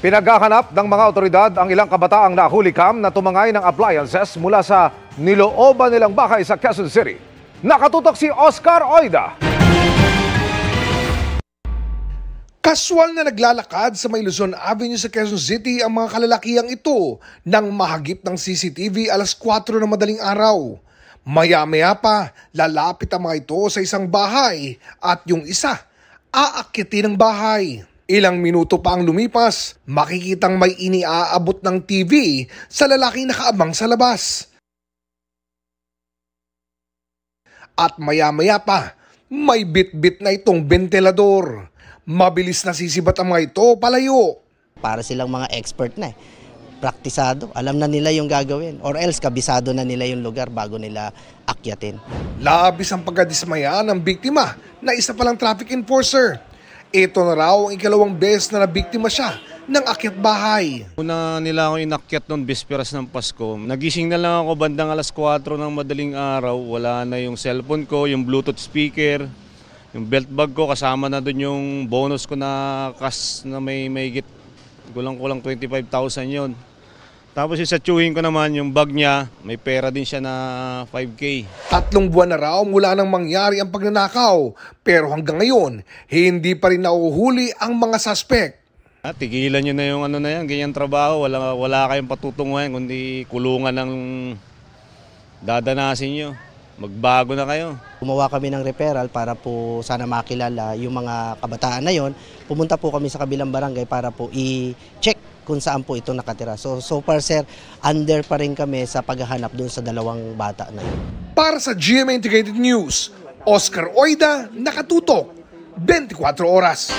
Pinaghahanap ng mga otoridad ang ilang kabataang nahulikam na tumangay ng appliances mula sa nilooban nilang bahay sa Quezon City. Nakatutok si Oscar Oida. Kaswal na naglalakad sa may Luzon Avenue sa Quezon City ang mga kalalakihang ito nang mahagip ng CCTV alas 4 ng madaling araw. Maya-maya pa, lalapit ang mga ito sa isang bahay at yung isa, aakyatin ng bahay. Ilang minuto pa ang lumipas, makikitang may iniaabot ng TV sa lalaking nakaabang sa labas. At maya-maya pa, may bit-bit na itong ventilador. Mabilis na sisibat ang mga ito palayo. Para silang mga expert na praktisado, alam na nila yung gagawin. Or else kabisado na nila yung lugar bago nila akyatin. Labis ang pagkadismaya ng biktima na isa palang traffic enforcer. Ito na raw ang ikalawang beses na nabiktima siya ng akyat bahay. Una nila ako inakyat noon bisperas ng Pasko. Nagising na lang ako bandang alas 4 ng madaling araw. Wala na yung cellphone ko, yung Bluetooth speaker, yung belt bag ko. Kasama na doon yung bonus ko na cash na may higit kulang-kulang 25,000 yon. Tapos sa chewing ko naman, yung bag niya, may pera din siya na 5K. 3 buwan na raw mula nang mangyari ang pagnanakaw. Pero hanggang ngayon, hindi pa rin nahuhuli ang mga suspect. Tigilan nyo na yung ano na yan, ganyan trabaho. Wala kayong patutunguhan, kundi kulungan ng dadanasin nyo. Magbago na kayo. Gumawa kami ng referral para po sana makilala yung mga kabataan na yon. Pumunta po kami sa kabilang barangay para po i-check kung saan po ito nakatira. So far sir, under pa rin kami sa paghahanap doon sa dalawang bata na yun. Para sa GMA Integrated News, Oscar Oida, nakatutok, 24 oras.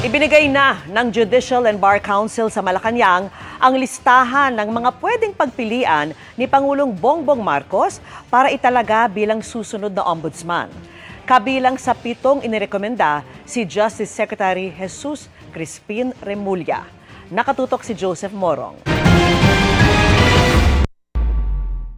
Ibinigay na ng Judicial and Bar Council sa Malacanang ang listahan ng mga pwedeng pagpilian ni Pangulong Bongbong Marcos para italaga bilang susunod na ombudsman. Kabilang sa 7 inirekomenda si Justice Secretary Jesus Crispin Remulla. Nakatutok si Joseph Morong.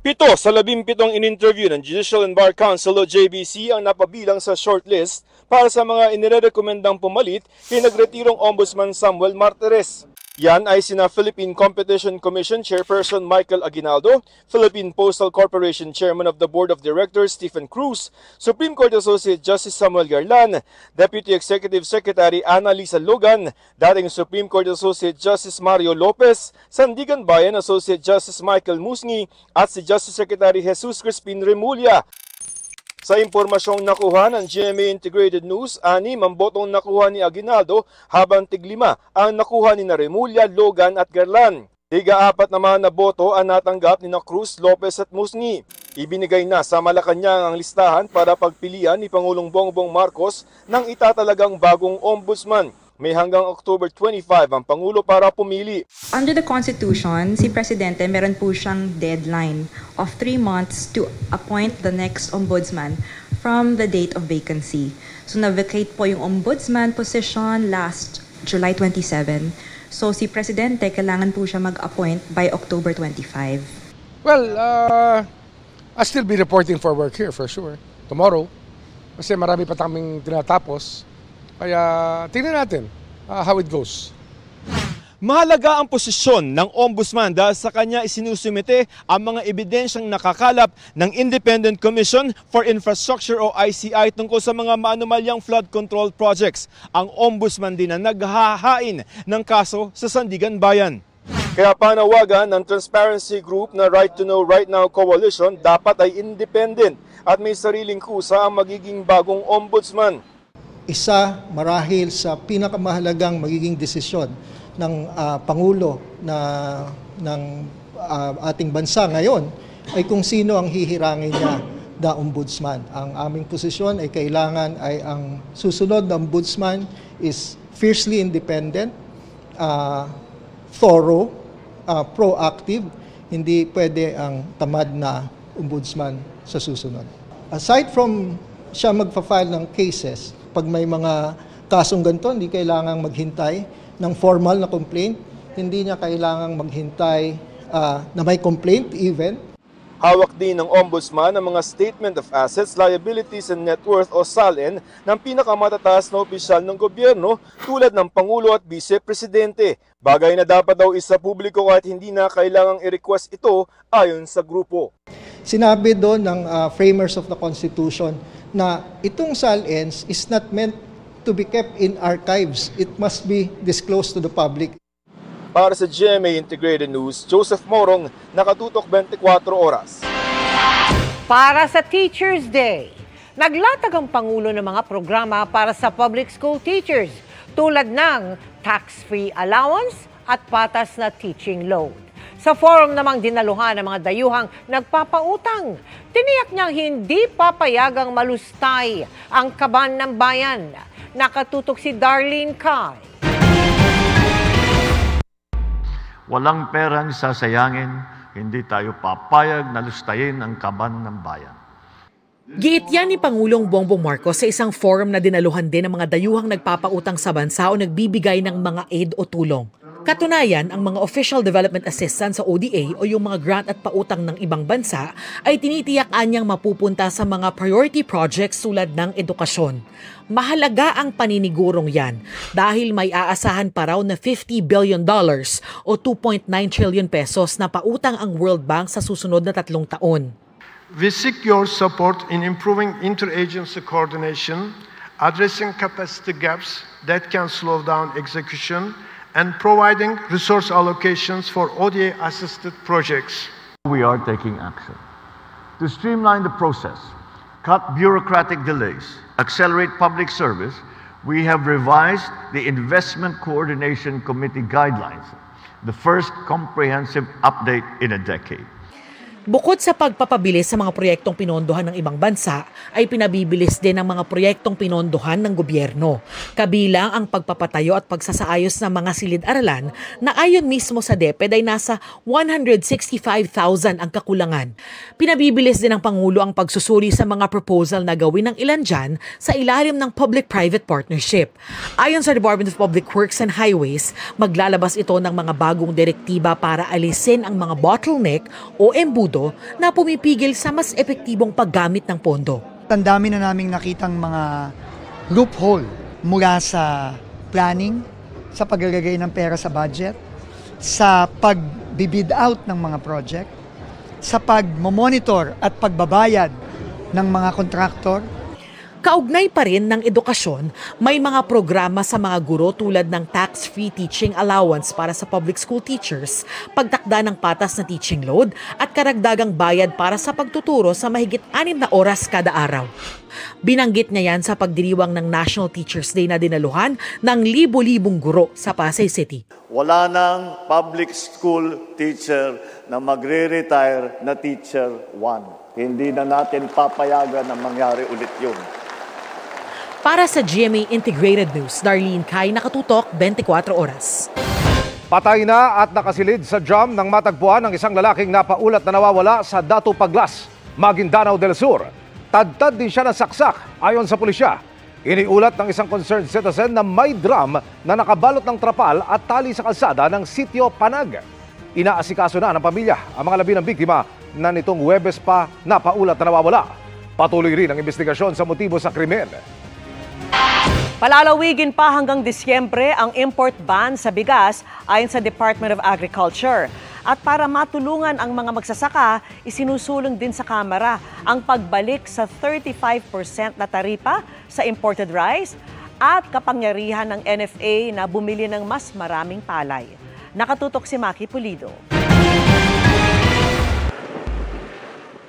7 sa 17 in-interview ng Judicial and Bar Council o JBC ang napabilang sa shortlist para sa mga inirekomendang pumalit kay nagretirong Ombudsman Samuel Martires. Yan ay sina Philippine Competition Commission Chairperson Michael Aguinaldo, Philippine Postal Corporation Chairman of the Board of Directors Stephen Cruz, Supreme Court Associate Justice Samuel Garlan, Deputy Executive Secretary Ana Lisa Logan, dating Supreme Court Associate Justice Mario Lopez, Sandigan Bayan Associate Justice Michael Musngi at si Justice Secretary Jesus Crispin Remulla. Sa impormasyong nakuha ng GMA Integrated News, 6 ang botong nakuha ni Aguinaldo habang 5 ang nakuha ni Remulla, Logan at Garlan. 4 naman na boto ang natanggap ni Cruz, Lopez at Musngi. Ibinigay na sa Malacanang ang listahan para pagpilian ni Pangulong Bongbong Marcos ng itatalagang bagong ombudsman. May hanggang October 25 ang Pangulo para pumili. Under the Constitution, si Presidente meron po siyang deadline of 3 months to appoint the next ombudsman from the date of vacancy. So na-vacate po yung ombudsman position last July 27. So si Presidente kailangan po siya mag-appoint by October 25. Well, I'll still be reporting for work here for sure. Tomorrow. Kasi marami pa kaming tinatapos. Kaya tingnan natin how it goes. Mahalaga ang posisyon ng ombudsman dahil sa kanya isinusumite ang mga ebidensyang nakakalap ng Independent Commission for Infrastructure o ICI tungkol sa mga maanumalyang flood control projects. Ang ombudsman din ang naghahain ng kaso sa Sandigan Bayan. Kaya panawagan ng Transparency Group na Right to Know Right Now Coalition dapat ay independent at may sariling kusa ang magiging bagong ombudsman. Isa marahil sa pinakamahalagang magiging desisyon ng Pangulo ng ating bansa ngayon ay kung sino ang hihirangin niya na ombudsman. Ang aming posisyon ay kailangan ay ang susunod na ombudsman is fiercely independent, thorough, proactive, hindi pwede ang tamad na ombudsman sa susunod. Aside from siya magpa-file ng cases, pag may mga kasong ganito, hindi kailangang maghintay ng formal na complaint, hindi niya kailangang maghintay na may complaint even. Hawak din ng Ombudsman ang mga Statement of Assets, Liabilities and Net Worth o SALN ng pinakamatataas na opisyal ng gobyerno tulad ng Pangulo at Vice Presidente. Bagay na dapat daw isa publiko kahit hindi na kailangang i-request ito ayon sa grupo. Sinabi doon ng framers of the Constitution na itong SALNs is not meant to be kept in archives. It must be disclosed to the public. Para sa GMA Integrated News, Joseph Morong, nakatutok 24 oras. Para sa Teachers Day, naglatag ang Pangulo ng mga programa para sa public school teachers tulad ng tax-free allowance at patas na teaching load. Sa forum namang dinaluhan ng mga dayuhang nagpapautang, tiniyak niyang hindi papayagang malustay ang kaban ng bayan. Nakatutok si Darlene Kai. Walang perang sasayangin, hindi tayo papayag na lustayin ang kaban ng bayan. Giit yan ni Pangulong Bongbong Marcos sa isang forum na dinaluhan din ng mga dayuhang nagpapautang sa bansa o nagbibigay ng mga aid o tulong. Katunayan, ang mga Official Development Assistance sa ODA o yung mga grant at pautang ng ibang bansa ay tinitiyak anyang mapupunta sa mga priority projects tulad ng edukasyon. Mahalaga ang paninigurong yan dahil may aasahan pa raw na $50 billion o 2.9 trillion pesos na pautang ang World Bank sa susunod na 3 taon. We seek your support in improving interagency coordination, addressing capacity gaps that can slow down execution, and providing resource allocations for ODA-assisted projects. We are taking action to streamline the process, cut bureaucratic delays, accelerate public service. We have revised the Investment Coordination Committee guidelines, the first comprehensive update in a decade. Bukod sa pagpapabilis sa mga proyektong pinondohan ng ibang bansa, ay pinabibilis din ang mga proyektong pinondohan ng gobyerno. Kabilang ang pagpapatayo at pagsasaayos ng mga silid-aralan na ayon mismo sa DepEd ay nasa 165,000 ang kakulangan. Pinabibilis din ng Pangulo ang pagsusuri sa mga proposal na gawin ng ilan dyan sa ilalim ng public-private partnership. Ayon sa Department of Public Works and Highways, maglalabas ito ng mga bagong direktiba para alisin ang mga bottleneck o embudo na pumipigil sa mas epektibong paggamit ng pondo. Ang dami na naming nakitang mga loophole mula sa planning, sa paglalagay ng pera sa budget, sa pag-bid out ng mga project, sa pag-monitor at pagbabayad ng mga kontraktor. Kaugnay pa rin ng edukasyon, may mga programa sa mga guro tulad ng tax-free teaching allowance para sa public school teachers, pagtakda ng patas na teaching load at karagdagang bayad para sa pagtuturo sa mahigit 6 na oras kada araw. Binanggit niya yan sa pagdiriwang ng National Teachers Day na dinaluhan ng libo-libong guro sa Pasay City. Wala nang public school teacher na magre-retire na teacher 1. Hindi na natin papayagan na mangyari ulit yun. Para sa GMA Integrated News, Darlene Kai, nakatutok 24 oras. Patay na at nakasilid sa drum ng matagpuan ng isang lalaking napaulat na nawawala sa Dato Paglas, Maguindanao del Sur. Tadtad din siya ng saksak ayon sa pulisya. Iniulat ng isang concerned citizen na may drum na nakabalot ng trapal at tali sa kalsada ng Sitio Panag. Inaasikaso na ng pamilya ang mga labi ng biktima na nitong Huwebes pa napaulat na nawawala. Patuloy rin ang investigasyon sa motibo sa krimen. Palalawigin pa hanggang Disyembre ang import ban sa bigas ayon sa Department of Agriculture. At para matulungan ang mga magsasaka, isinusulong din sa Kamara ang pagbalik sa 35% na taripa sa imported rice at kapangyarihan ng NFA na bumili ng mas maraming palay. Nakatutok si Maki Pulido.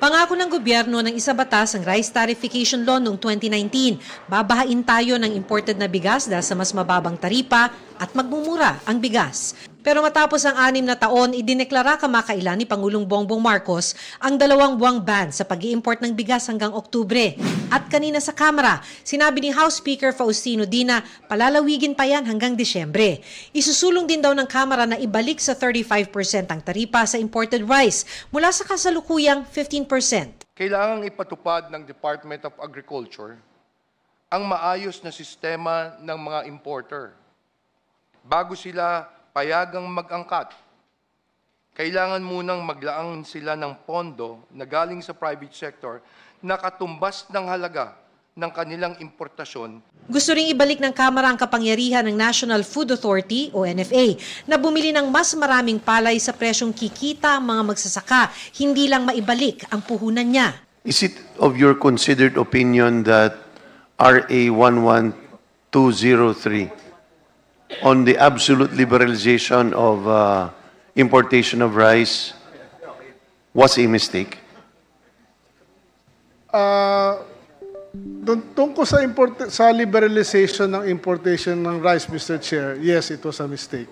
Pangako ng gobyerno ng isa batas ang Rice Tarification Law noong 2019. Babahain tayo ng imported na bigas dahil sa mas mababang taripa at magmumura ang bigas. Pero matapos ang 6 na taon, idineklara kamakailan ni Pangulong Bongbong Marcos ang 2 buwang ban sa pag-i-import ng bigas hanggang Oktubre. At kanina sa Kamara, sinabi ni House Speaker Faustino Dina, palalawigin pa yan hanggang Disyembre. Isusulong din daw ng Kamara na ibalik sa 35% ang taripa sa imported rice mula sa kasalukuyang 15%. Kailangang ipatupad ng Department of Agriculture ang maayos na sistema ng mga importer bago sila payagang mag-angkat Kailangan munang maglaan sila ng pondo na galing sa private sector na katumbas ng halaga ng kanilang importasyon. Gusto ring ibalik ng Kamara ang kapangyarihan ng National Food Authority o NFA na bumili ng mas maraming palay sa presyong kikita ang mga magsasaka, hindi lang maibalik ang puhunan niya. Is it of your considered opinion that RA 11203 on the absolute liberalization of importation of rice was a mistake? Tungkol sa liberalization ng importation ng rice, Mr. Chair, yes, it was a mistake.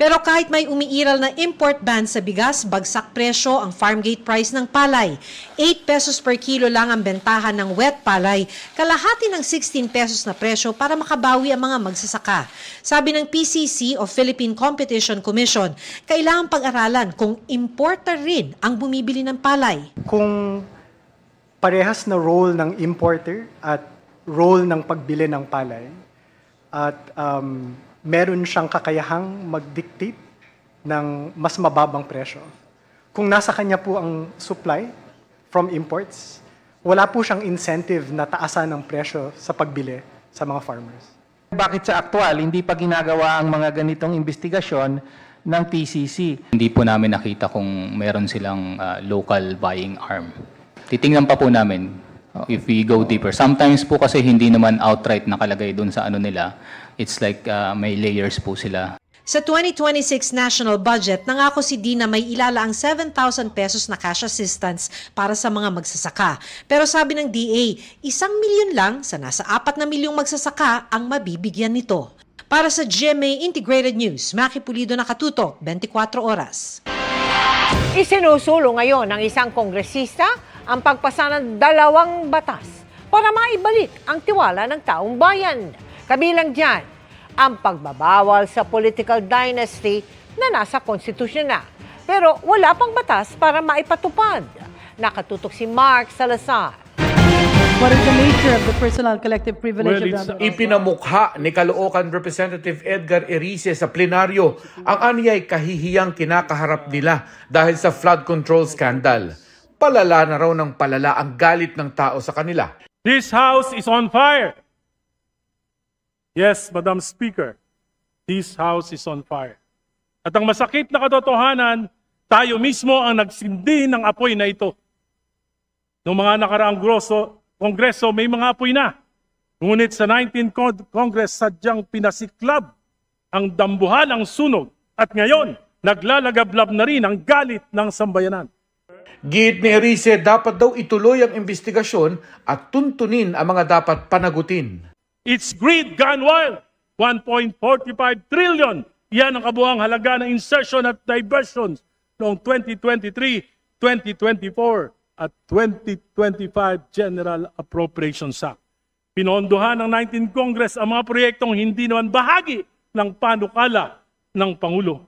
Pero kahit may umiiral na import ban sa bigas, bagsak presyo ang farm gate price ng palay. 8 pesos per kilo lang ang bentahan ng wet palay, kalahati ng 16 pesos na presyo para makabawi ang mga magsasaka. Sabi ng PCC o Philippine Competition Commission, kailangang pag-aralan kung importer rin ang bumibili ng palay. Kung parehas na role ng importer at role ng pagbili ng palay at meron siyang kakayahang mag-dictate ng mas mababang presyo. Kung nasa kanya po ang supply from imports, wala po siyang incentive na taasan ng presyo sa pagbili sa mga farmers. Bakit sa aktual hindi pa ginagawa ang mga ganitong investigasyon ng PCC? Hindi po namin nakita kung meron silang local buying arm. Titingnan pa po namin if we go deeper. Sometimes po kasi hindi naman outright nakalagay dun sa ano nila. It's like may layers po sila. Sa 2026 national budget, nangako si Dina may ilalaang 7,000 pesos na cash assistance para sa mga magsasaka. Pero sabi ng DA, 1 milyon lang sa nasa 4 na milyong magsasaka ang mabibigyan nito. Para sa GMA Integrated News, Maki Pulido, nakatutok, 24 oras. Isinusulong ngayon ng isang kongresista ang pagpasa ng 2 batas para maibalik ang tiwala ng taong bayan. Kabilang dyan, ang pagbabawal sa political dynasty na nasa konstitusyon na. Pero wala pang batas para maipatupad. Nakatutok si Mark Salazar. What is the nature of the personal collective privilege? Ipinamukha ni Caloocan Representative Edgar Erice sa plenaryo ang anyay kahihiyang kinakaharap nila dahil sa flood control scandal. Palala na raw ng palala ang galit ng tao sa kanila. This house is on fire. Yes, Madam Speaker, this house is on fire. At ang masakit na katotohanan, tayo mismo ang nagsindi ng apoy na ito. Noong mga nakaraang kongreso, may mga apoy na. Ngunit sa 19th Congress, sadyang pinasiklab ang dambuhan ng sunog. At ngayon, naglalagablab na rin ang galit ng sambayanan. Giit ni Erice, dapat daw ituloy ang investigasyon at tuntunin ang mga dapat panagutin. It's greed gone wild. 1.45 trillion. Yan ang kabuuang halaga ng insertion at diversions noong 2023, 2024 at 2025 General Appropriations Act. Pinondohan ng 19th Congress ang mga proyektong hindi naman bahagi ng panukala ng Pangulo.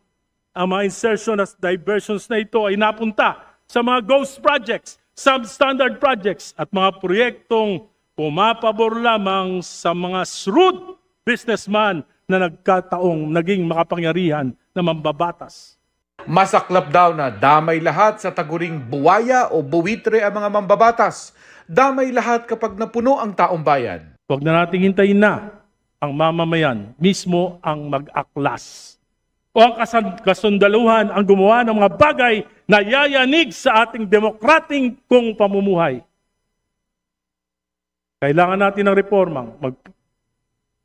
Ang mga insertion at diversions na ito ay napunta sa mga ghost projects, substandard projects at mga proyektong pumapabor lamang sa mga shrewd businessman na naging makapangyarihan na mambabatas. Masaklap daw na damay lahat sa taguring buwaya o buwitre ang mga mambabatas. Damay lahat kapag napuno ang taong bayan. Huwag na nating hintayin na ang mamamayan mismo ang mag-aklas. O ang kasundaluhan ang gumawa ng mga bagay na yayanig sa ating demokrating pamumuhay. Kailangan natin ng reformang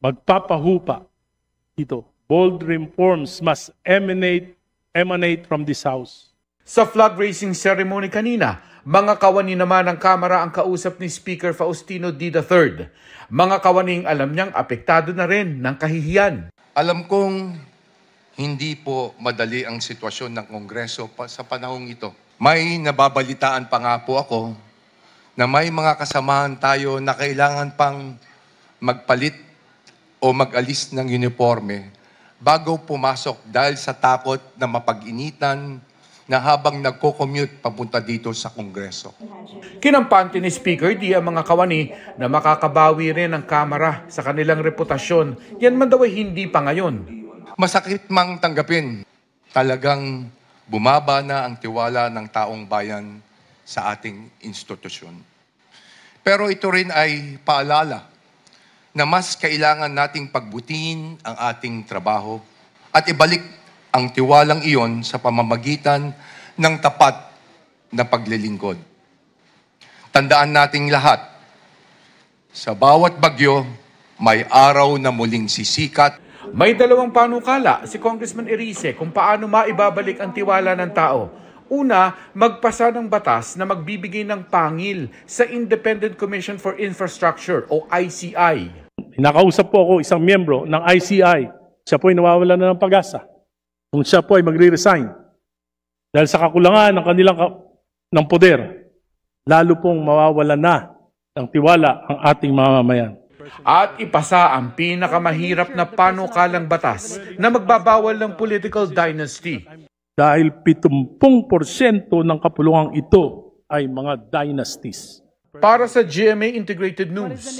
magpapahupa dito. Bold reforms must emanate from this House. Sa flood raising ceremony kanina, mga kawani naman ng Kamara ang kausap ni Speaker Faustino D. III. Mga kawaning alam niyang apektado na rin ng kahihiyan. Alam kong hindi po madali ang sitwasyon ng Kongreso sa panahong ito. May nababalitaan pa nga po ako na may mga kasamahan tayo na kailangan pang magpalit o mag-alis ng uniforme bago pumasok dahil sa takot na mapag-initan na habang nagko-commute papunta dito sa Kongreso. Kinampante ni Speaker D ang mga kawani na makakabawi rin ang Kamara sa kanilang reputasyon. Yan man daw ay hindi pa ngayon. Masakit mang tanggapin. Talagang bumaba na ang tiwala ng taong bayan sa ating institusyon. Pero ito rin ay paalala na mas kailangan nating pagbutihin ang ating trabaho at ibalik ang tiwalang iyon sa pamamagitan ng tapat na paglilingkod. Tandaan nating lahat, sa bawat bagyo, may araw na muling sisikat. May dalawang panukala si Congressman Erice kung paano maibabalik ang tiwala ng tao. Una, magpasa ng batas na magbibigay ng pangil sa Independent Commission for Infrastructure o ICI. Nakausap po ako isang miyembro ng ICI. Siya po ay nawawala na ng pag-asa. Kung siya po ay magre-resign dahil sa kakulangan ng kanilang ng poder, lalo pong mawawala na ng tiwala ang ating mamamayan. At ipasa ang pinakamahirap na panukalang batas na magbabawal ng political dynasty. Dahil 70% ng kapulungang ito ay mga dynasties. Para sa GMA Integrated News,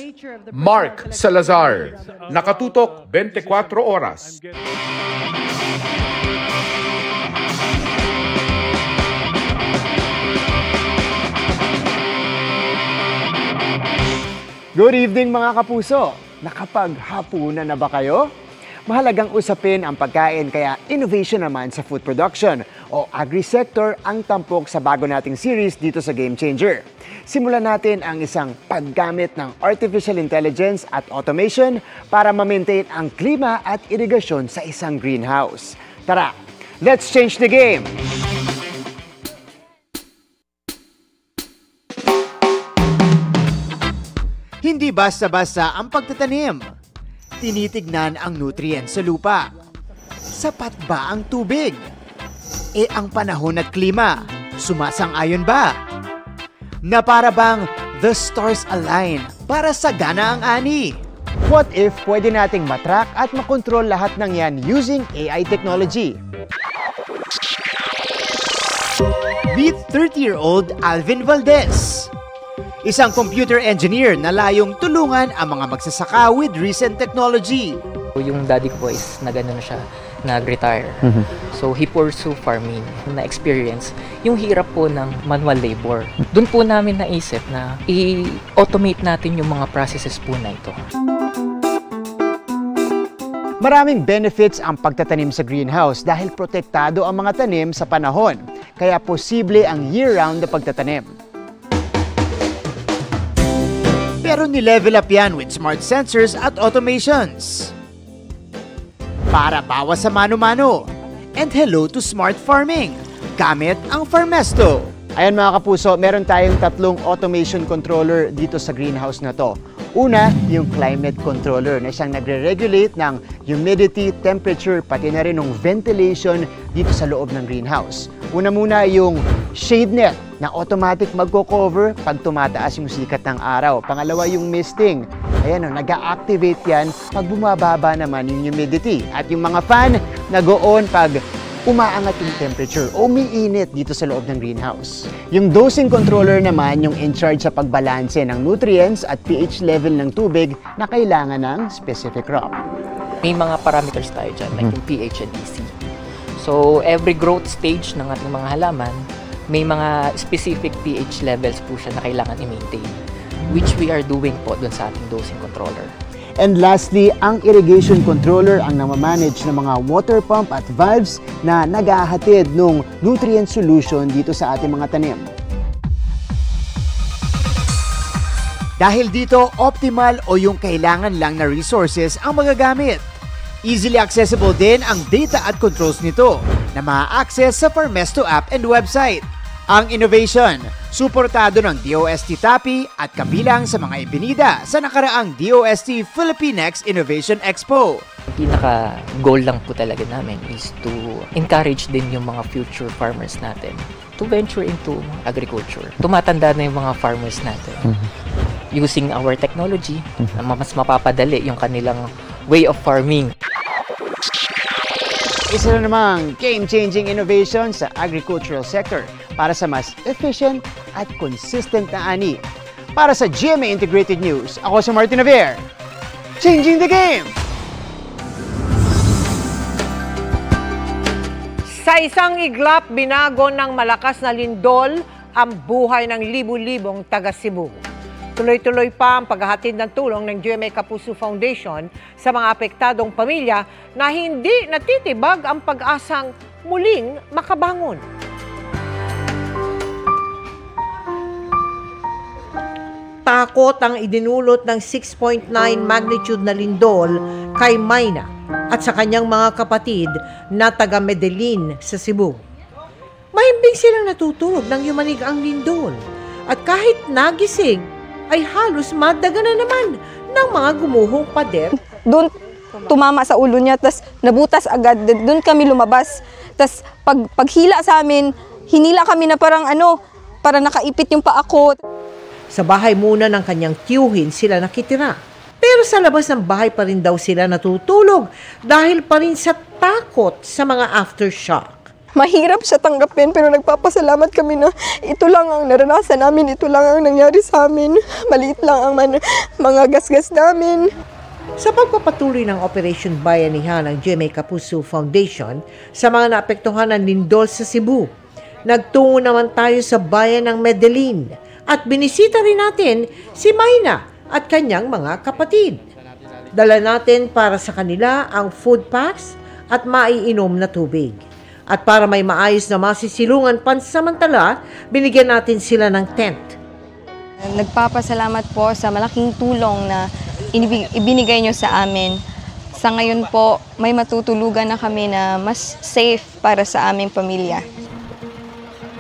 Mark Salazar, nakatutok 24 oras. Good evening mga kapuso! Nakapaghapunan na ba kayo? Mahalagang usapin ang pagkain kaya innovation naman sa food production o agri-sector ang tampok sa bago nating series dito sa Game Changer. Simulan natin ang isang paggamit ng artificial intelligence at automation para ma-maintain ang klima at irigasyon sa isang greenhouse. Tara, let's change the game! Hindi basta-basta ang pagtatanim. Tinitignan ang nutrients sa lupa. Sapat ba ang tubig? Ang panahon at klima, sumasang-ayon ba? Na para bang the stars align para sagana ang ani? What if pwede nating matrack at makontrol lahat ng yan using AI technology? Meet 30-year-old Alvin Valdez. Isang computer engineer na layong tulungan ang mga magsasaka with recent technology. Yung daddy ko is nag-retire. So he pursue farming. Na-experience yung hirap po ng manual labor. Doon po namin naisip na i-automate natin yung mga processes po na ito. Maraming benefits ang pagtatanim sa greenhouse dahil protektado ang mga tanim sa panahon. Kaya posible ang year-round na pagtatanim. Pero ni-level up yan with smart sensors at automations. Para bawas sa mano-mano. And hello to smart farming. Gamit ang Farmesto. Ayan mga kapuso, meron tayong 3 automation controller dito sa greenhouse na to. Una, yung climate controller na siyang nagre-regulate ng humidity, temperature, pati na rin ng ventilation dito sa loob ng greenhouse. Una muna yung shade net na automatic magko-cover pag tumataas yung sikat ng araw. Pangalawa yung misting. Ayan o, nag-activate yan pag bumababa naman yung humidity. At yung mga fan, nag-on pag umaangat yung temperature o umiinit dito sa loob ng greenhouse. Yung dosing controller naman yung in charge sa pagbalanse ng nutrients at pH level ng tubig na kailangan ng specific crop. May mga parameters tayo dyan, like yung pH and EC. So every growth stage ng ating mga halaman, may mga specific pH levels po siya na kailangan i-maintain, which we are doing po dun sa ating dosing controller. And lastly, ang irrigation controller ang namamanage ng mga water pump at valves na naghahatid ng nutrient solution dito sa ating mga tanim. Dahil dito, optimal o yung kailangan lang na resources ang magagamit. Easily accessible din ang data at controls nito na ma-access sa Farmesto app and website. Ang innovation, suportado ng DOST TAPI at kabilang sa mga ibinida sa nakaraang DOST Philippinex Innovation Expo. Pinaka-goal lang po talaga namin is to encourage din yung mga future farmers natin to venture into agriculture. Tumatanda na yung mga farmers natin. Using our technology, na mas mapapadali yung kanilang way of farming. Isa na namang game-changing innovation sa agricultural sector para sa mas efficient at consistent na ani. Para sa GMA Integrated News, ako si Martin Javier. Changing the game! Sa isang iglap, binago ng malakas na lindol ang buhay ng libu-libong taga Cebu. Tuloy-tuloy pa ang paghahatid ng tulong ng GMA Kapuso Foundation sa mga apektadong pamilya na hindi natitibag ang pag-asang muling makabangon. Takot ang idinulot ng 6.9 magnitude na lindol kay Mayna at sa kanyang mga kapatid na taga Medellin sa Cebu. Mahimbing silang natutulog nang yumanig ang lindol at kahit nagising ay halos madaga na naman ng mga gumuhong pader. Doon tumama sa ulo niya, tas nabutas agad. Doon kami lumabas. Tas paghila sa amin, hinila kami na parang para nakaipit yung paa ko. Sa bahay muna ng kanyang tiyuhin sila nakitira. Pero sa labas ng bahay pa rin daw sila natutulog dahil pa rin sa takot sa mga aftershock. Mahirap siya tanggapin pero nagpapasalamat kami na ito lang ang naranasan namin, ito lang ang nangyari sa amin. Maliit lang ang mga gasgas namin. Sa pagpapatuloy ng Operation Bayanihan ng GMA Kapuso Foundation sa mga naapektuhan ng lindol sa Cebu, nagtungo naman tayo sa bayan ng Medellin at binisita rin natin si Mayna at kanyang mga kapatid. Dala natin para sa kanila ang food packs at maiinom na tubig. At para may maayos na masisilungan pansamantala, binigyan natin sila ng tent. Nagpapasalamat po sa malaking tulong na ibinigay nyo sa amin. Sa ngayon po, may matutulugan na kami na mas safe para sa aming pamilya.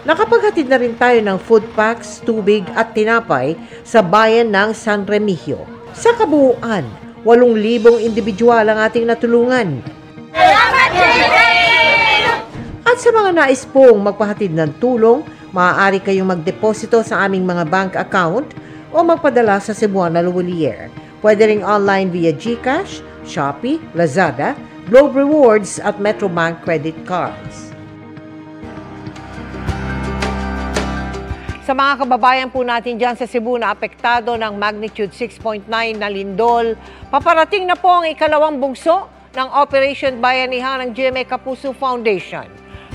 Nakapaghatid na rin tayo ng food packs, tubig at tinapay sa bayan ng San Remigio. Sa kabuuan, 8,000 individual ang ating natulungan. At sa mga nais pong magpahatid ng tulong, maaari kayong magdeposito sa aming mga bank account o magpadala sa Cebuana Luwalier. Pwede ring online via GCash, Shopee, Lazada, Globe Rewards at Metrobank credit cards. Sa mga kababayan po natin dyan sa Cebu na apektado ng magnitude 6.9 na lindol, paparating na po ang ikalawang bugso ng Operation Bayanihan ng GMA Kapuso Foundation.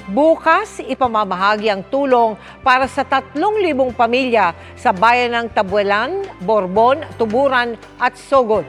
Bukas, ipamamahagi ang tulong para sa 3,000 pamilya sa bayan ng Tabuelan, Borbon, Tuburan at Sogod.